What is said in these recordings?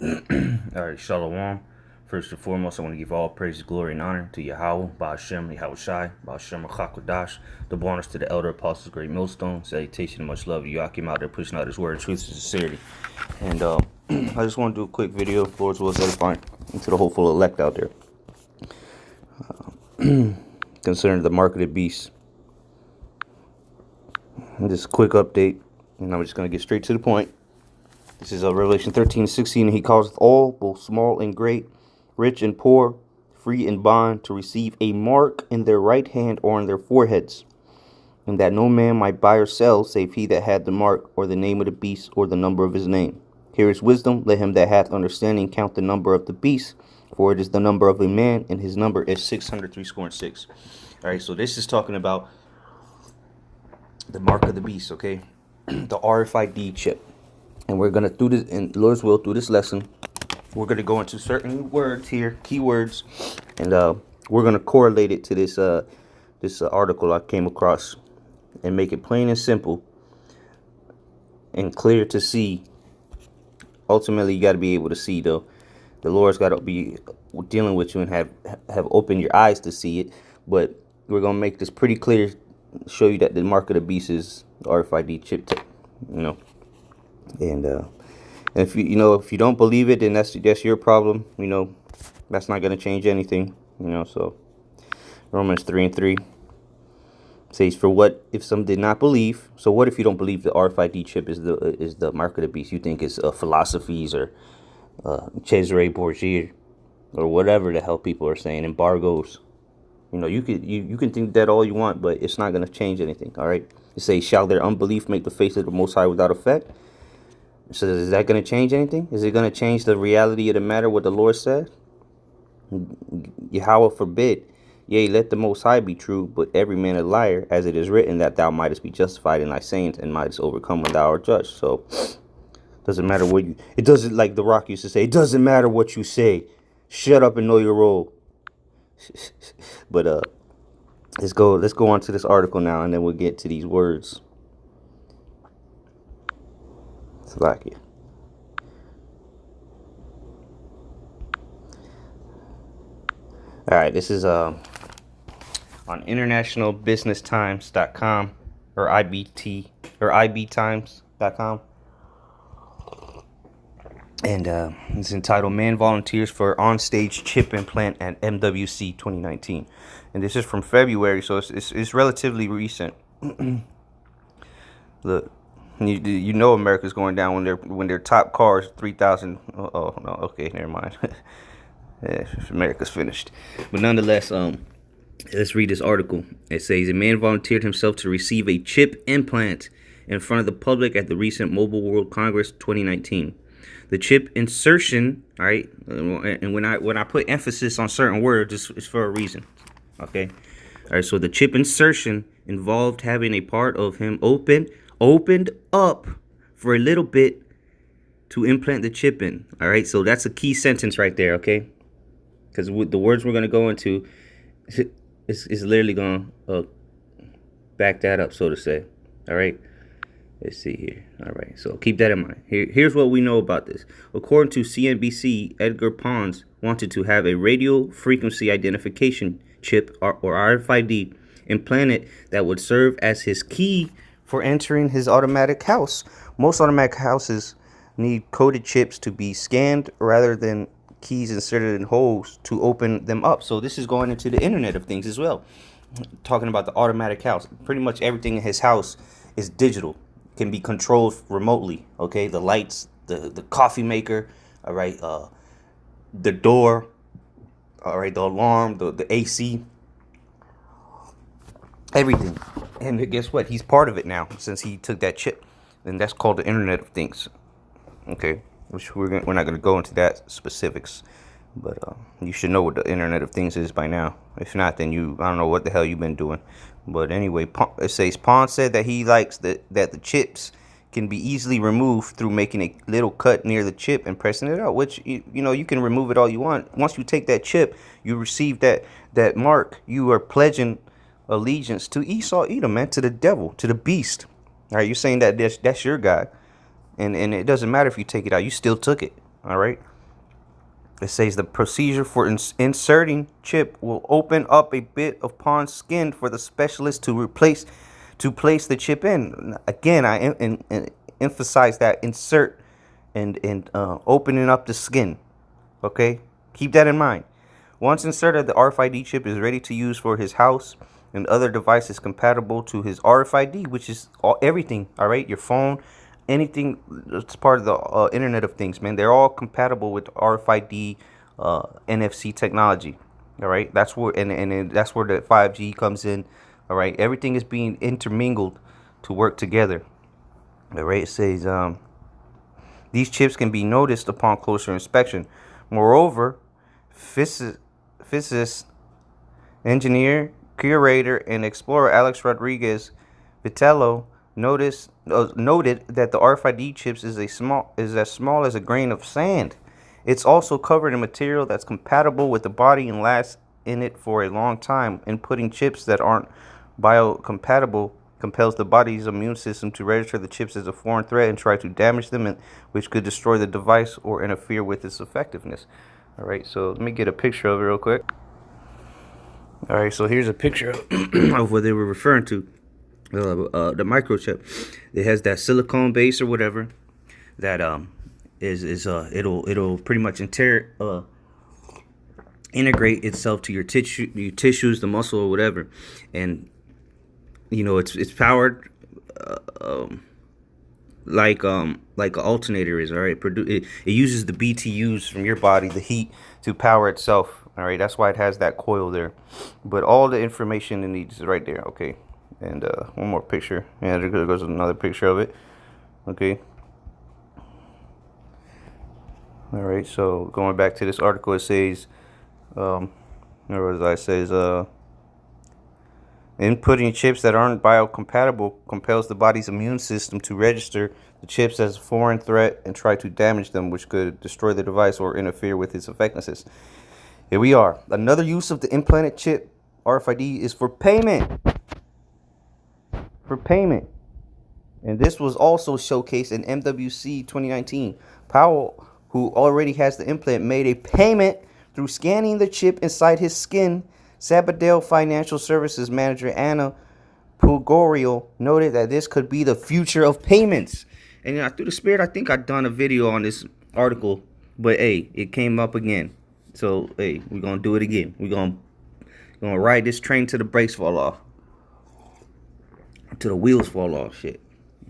Alright, Shalom. First and foremost, I want to give all praise, glory, and honor to Yahweh, Ba'ashem, Yahweh Shai, Ba'ashem, Chakodash, the bonus to the elder apostles, great millstone, salutation, and much love. Yakim out there pushing out his word, truth, and sincerity. And I just want to do a quick video, Lord's will edifying, to the hopeful elect out there, concerning the mark of the beast. And this quick update, and I'm just going to get straight to the point. This is Revelation 13:16. And he causeth all, both small and great, rich and poor, free and bond, to receive a mark in their right hand or in their foreheads, and that no man might buy or sell, save he that had the mark, or the name of the beast, or the number of his name. Here is wisdom. Let him that hath understanding count the number of the beast, for it is the number of a man, and his number is 636. All right, so this is talking about the mark of the beast, okay? The RFID chip. And we're going to, through this, in Lord's will, through this lesson, we're going to go into certain words here, keywords, and we're going to correlate it to this article I came across and make it plain and simple and clear to see. Ultimately, you got to be able to see, though. The Lord's got to be dealing with you and have opened your eyes to see it. But we're going to make this pretty clear, show you that the mark of the beast is RFID chip, And if you don't believe it, then that's your problem. That's not going to change anything. So Romans 3:3 says, "For what if some did not believe? So what if you don't believe the RFID chip is the mark of the beast? You think it's philosophies or Cesare Borgia or whatever the hell people are saying, embargoes. You can think that all you want, but it's not going to change anything. All right. It says, shall their unbelief make the face of the Most High without effect? So is that going to change anything? Is it going to change the reality of the matter, what the Lord said? Yahweh forbid. Yea, let the Most High be true, but every man a liar, as it is written, that thou mightest be justified in thy sayings and mightest overcome when thou art judged. So doesn't matter what it doesn't, like The Rock used to say, it doesn't matter what you say. Shut up and know your role. But let's go on to this article now, and then we'll get to these words. Slovakia. All right, this is on internationalbusinesstimes.com or ibtimes.com, and it's entitled "Man Volunteers for Onstage Chip Implant at MWC 2019," and this is from February, so it's relatively recent. Look. America's going down when their top car is 3,000. Oh no, okay, never mind. Yeah, America's finished. But nonetheless, let's read this article. It says, a man volunteered himself to receive a chip implant in front of the public at the recent Mobile World Congress 2019. The chip insertion, all right, and when I put emphasis on certain words, it's for a reason. Okay, all right. So the chip insertion involved having a part of him opened up for a little bit to implant the chip in. All right, so that's a key sentence right there, okay? Because the words we're going to go into is literally going to back that up, so to say. All right, let's see here. All right, so keep that in mind. Here's what we know about this. According to CNBC, Edgar Pons wanted to have a radio frequency identification chip, or RFID, implanted that would serve as his key for entering his automatic house. Most automatic houses need coded chips to be scanned rather than keys inserted in holes to open them up. So this is going into the Internet of Things as well. Talking about the automatic house. Pretty much everything in his house is digital. Can be controlled remotely. Okay, the lights, the coffee maker, all right, the door, all right, the alarm, the AC, everything. And guess what? He's part of it now since he took that chip. And that's called the Internet of Things. Okay, which we're not going to go into that specifics. But you should know what the Internet of Things is by now. If not, then I don't know what the hell you've been doing. But anyway, it says Pond said that he likes that the chips can be easily removed through making a little cut near the chip and pressing it out. Which, you can remove it all you want. Once you take that chip, you receive that mark. You are pledging allegiance to Esau, Edom, man, to the devil, to the beast. All right, you're saying that that's your God, and it doesn't matter if you take it out, you still took it. All right, It says the procedure for inserting chip will open up a bit upon skin for the specialist to place the chip in. Again, I emphasize that insert and opening up the skin. Okay, keep that in mind. Once inserted, the RFID chip is ready to use for his house and other devices compatible to his RFID, which is everything. All right, your phone, anything that's part of the Internet of Things, man. They're all compatible with RFID, NFC technology. All right, that's where and that's where the 5G comes in. All right, everything is being intermingled to work together. All right, it says these chips can be noticed upon closer inspection. Moreover, physicist, engineer, curator, and explorer Alex Rodriguez Vitello noted that the RFID chips is as small as a grain of sand. It's also covered in material that's compatible with the body and lasts in it for a long time. Inputting chips that aren't biocompatible compels the body's immune system to register the chips as a foreign threat and try to damage them, which could destroy the device or interfere with its effectiveness. All right, so let me get a picture of it real quick. All right, so here's a picture of what they were referring to, the microchip. It has that silicone base or whatever that it'll pretty much integrate itself to your tissues, the muscle or whatever, and you know it's powered like an alternator is. All right, it uses the BTUs from your body, the heat, to power itself. All right, that's why it has that coil there. But all the information it needs is right there. Okay, and one more picture. Yeah, there goes another picture of it. Okay. All right, so going back to this article, it says, inputting chips that aren't biocompatible compels the body's immune system to register the chips as a foreign threat and try to damage them, which could destroy the device or interfere with its effectiveness. Here we are. Another use of the implanted chip RFID is for payment. For payment. And this was also showcased in MWC 2019. Powell, who already has the implant, made a payment through scanning the chip inside his skin. Sabadell Financial Services Manager Anna Pugorio noted that this could be the future of payments. And you know, through the spirit, I think I've done a video on this article, but hey, it came up again. So hey, we're gonna do it again. We're gonna ride this train till the brakes fall off, till the wheels fall off. Shit.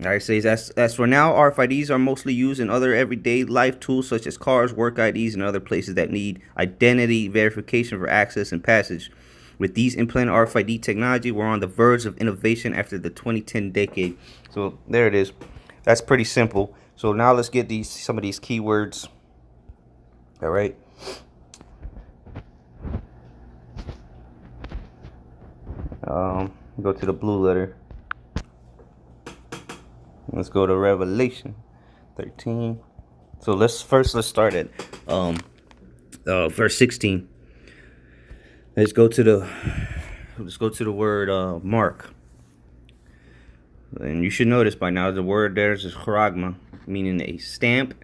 All right, says as for now, RFIDs are mostly used in other everyday life tools such as cars, work IDs, and other places that need identity verification for access and passage. With these implanted RFID technology, we're on the verge of innovation after the 2010 decade. So there it is. That's pretty simple. So now let's get some of these keywords. All right. Go to the blue letter. Let's go to Revelation 13. So let's start at verse 16. Let's go to the word mark. And you should notice by now the word there is charagma, meaning a stamp,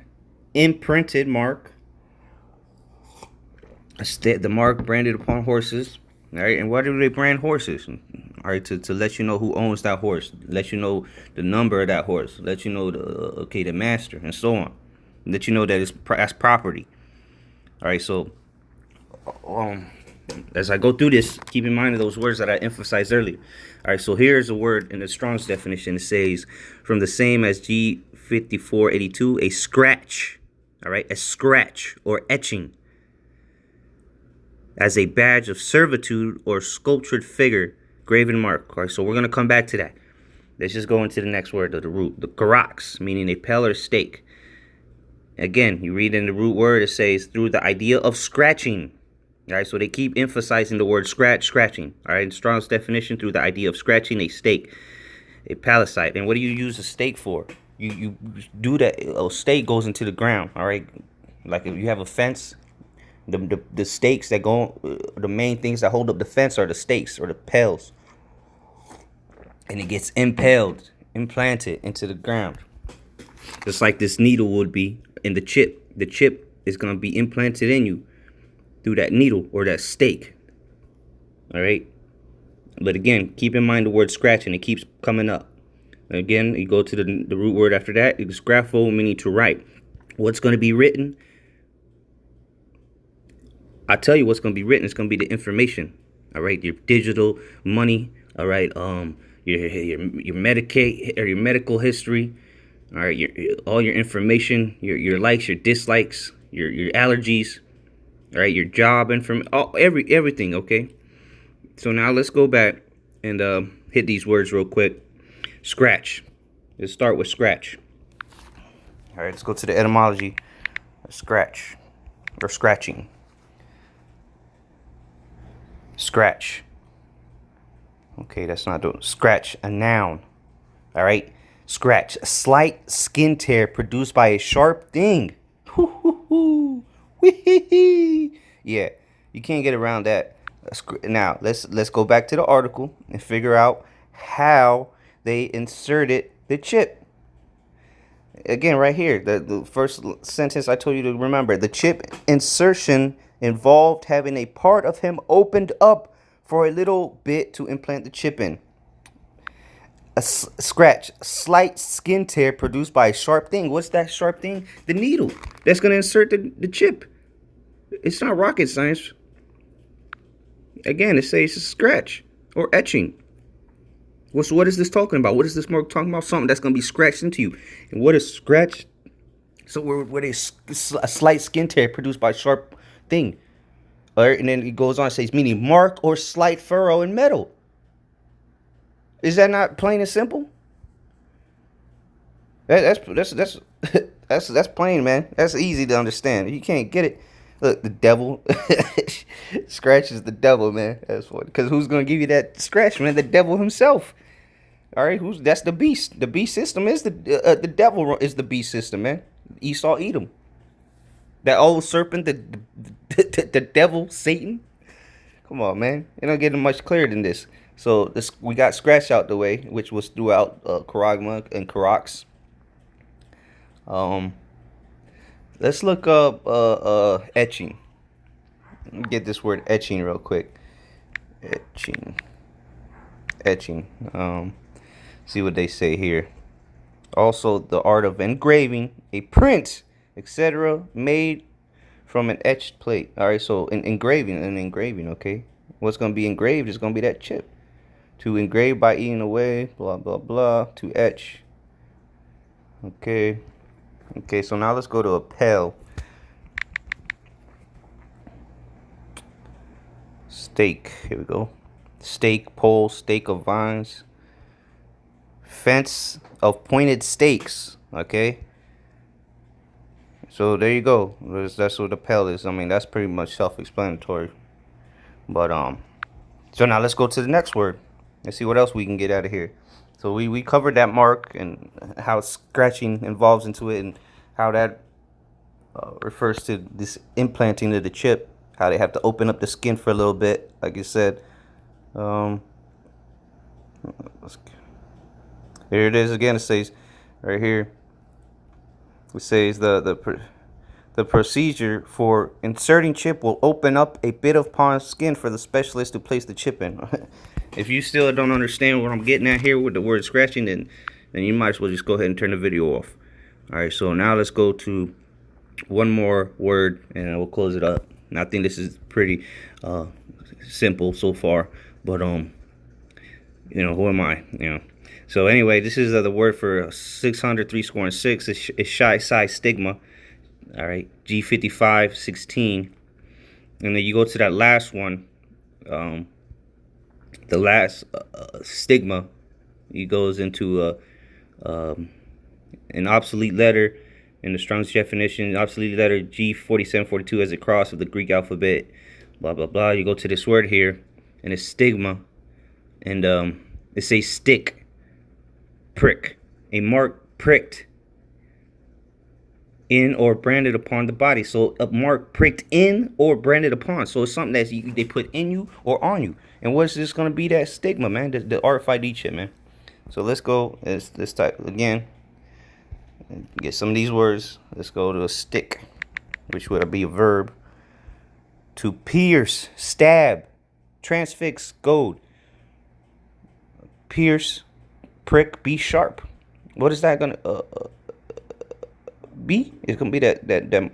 imprinted mark. The mark branded upon horses. All right, and why do they brand horses? All right, to let you know who owns that horse, let you know the number of that horse, let you know the master, and so on. Let you know that that's property. All right, so as I go through this, keep in mind of those words that I emphasized earlier. All right, so here's a word in the Strong's definition. It says from the same as G5482, a scratch. All right, a scratch or etching as a badge of servitude or sculptured figure, graven mark. All right, so we're going to come back to that. Let's just go into the next word, the root. The karax, meaning a pale or stake. Again, you read in the root word, it says through the idea of scratching. All right, so they keep emphasizing the word scratching. All right, in Strong's definition, through the idea of scratching a stake, a palicite. And what do you use a stake for? You do that. A stake goes into the ground. All right, like if you have a fence. The stakes that go, the main things that hold up the fence are the stakes or the pales. And it gets implanted into the ground. Just like this needle would be in the chip. The chip is going to be implanted in you through that needle or that stake. All right. But again, keep in mind the word scratching. It keeps coming up. Again, you go to the root word after that. It's grapho, meaning to write. What's going to be written? I tell you what's going to be written. It's going to be the information. All right. Your digital money. All right. Your Medicaid or your medical history. All right. All your information. Your likes, your dislikes, your allergies. All right. Your job information. Everything. Okay. So now let's go back and hit these words real quick. Scratch. Let's start with scratch. All right, let's go to the etymology. Scratch or scratching. Scratch. Okay, that's not doing. Scratch, a noun. All right, scratch. A slight skin tear produced by a sharp thing. Yeah, you can't get around that. Now let's go back to the article and figure out how they inserted the chip. Again, right here, the first sentence I told you to remember. The chip insertion involved having a part of him opened up for a little bit to implant the chip in. A scratch, slight skin tear produced by a sharp thing. What's that sharp thing? The needle that's going to insert the chip. It's not rocket science. Again, it says scratch or etching. What is this talking about? What is this more talking about? Something that's going to be scratched into you. And what is scratch? So where a slight skin tear produced by a sharp thing. All right, and then it goes on and says, meaning mark or slight furrow in metal. Is that not plain and simple? That's plain, man. That's easy to understand. You can't get it. Look, the devil scratches the devil, man. That's what. Because who's gonna give you that scratch, man? The devil himself. All right, that's the beast. The beast system is the devil is the beast system, man. Esau, Edom. That old serpent, the devil, Satan. Come on, man. It don't get much clearer than this. So we got scratch out the way, which was throughout Charagma and Carax. Let's look up etching. Let me get this word etching real quick. Etching. See what they say here. Also, the art of engraving a print, etc., made from an etched plate. All right, so engraving. Okay, what's gonna be engraved is gonna be that chip. To engrave by eating away. Blah blah blah. To etch. Okay. Okay, so now let's go to a pale. Stake. Here we go. Stake, pole, stake of vines. Fence of pointed stakes. Okay. So there you go. That's what a pale is. I mean, that's pretty much self-explanatory. But so now let's go to the next word. Let's see what else we can get out of here. So we covered that mark and how scratching involves into it and how that refers to this implanting of the chip. How they have to open up the skin for a little bit, like you said. Here it is again. It says right here. It says the procedure for inserting chip will open up a bit of pawn skin for the specialist to place the chip in. If you still don't understand what I'm getting at here with the word scratching, then you might as well just go ahead and turn the video off. All right, so now let's go to one more word and we'll close it up. And I think this is pretty simple so far, but who am I? So anyway, this is the word for 603 It's shy size stigma. All right, G5516, and then you go to that last one. The last stigma, it goes into an obsolete letter in the Strong's definition. Obsolete letter G4742 as a cross of the Greek alphabet. Blah blah blah. You go to this word here, and it's stigma, and it says stick, prick, a mark pricked in or branded upon the body. So a mark pricked in or branded upon. So it's something that they put in you or on you. And what's this going to be? That stigma, man. The RFID chip, man. So let's go. Let's type again. Get some of these words. Let's go to a stick. which would be a verb. To pierce, stab, transfix, goad. Pierce, prick, be sharp. What is that gonna be? It's gonna be that.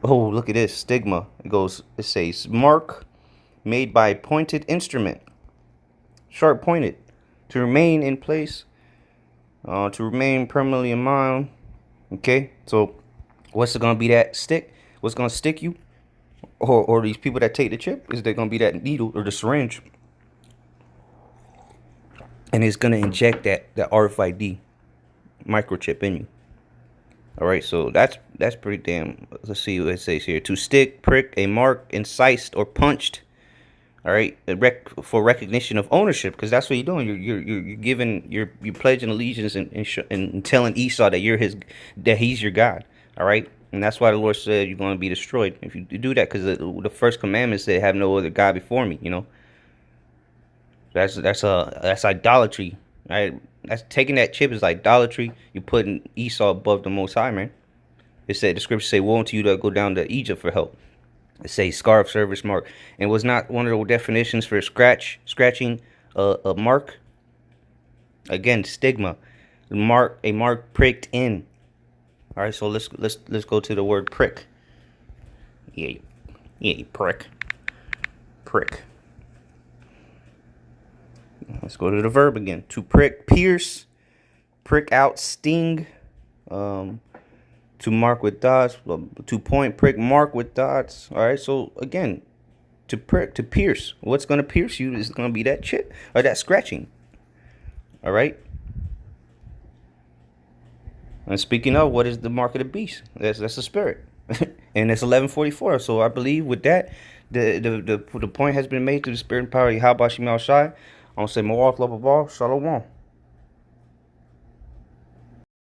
Oh, look at this stigma. It says mark made by pointed instrument, sharp pointed, to remain in place, to remain permanently in mind. Okay, so what's it gonna be? That stick? What's gonna stick you? Or these people that take the chip? Is there gonna be that needle or the syringe? And it's gonna inject that RFID microchip in you. All right, so that's pretty damn. Let's see what it says here. To stick, prick, a mark, incised, or punched. All right, for recognition of ownership, because that's what you're doing. You're giving, you're pledging allegiance and telling Esau that he's your God. All right, and that's why the Lord said you're going to be destroyed if you do that, because the first commandment said, "Have no other God before me." You know, that's idolatry. Right? That's taking that chip is idolatry. You're putting Esau above the Most High, man. It said the scripture say, "Woe unto you that go down to Egypt for help." It says scarf, service mark, and was not one of the definitions for scratching a mark. Again, stigma, a mark pricked in. All right, so let's go to the word prick. Yeah, prick. Let's go to the verb again. To prick, pierce, prick out, sting. To mark with dots. To point, prick, mark with dots. All right. So again, to prick, to pierce. What's gonna pierce you is gonna be that chip or that scratching. All right. And speaking of, what is the mark of the beast? That's the spirit, and it's 11:44. So I believe with that, the point has been made to the spirit and power of Yahweh Shai. I'm gonna say more love of all. Shalom.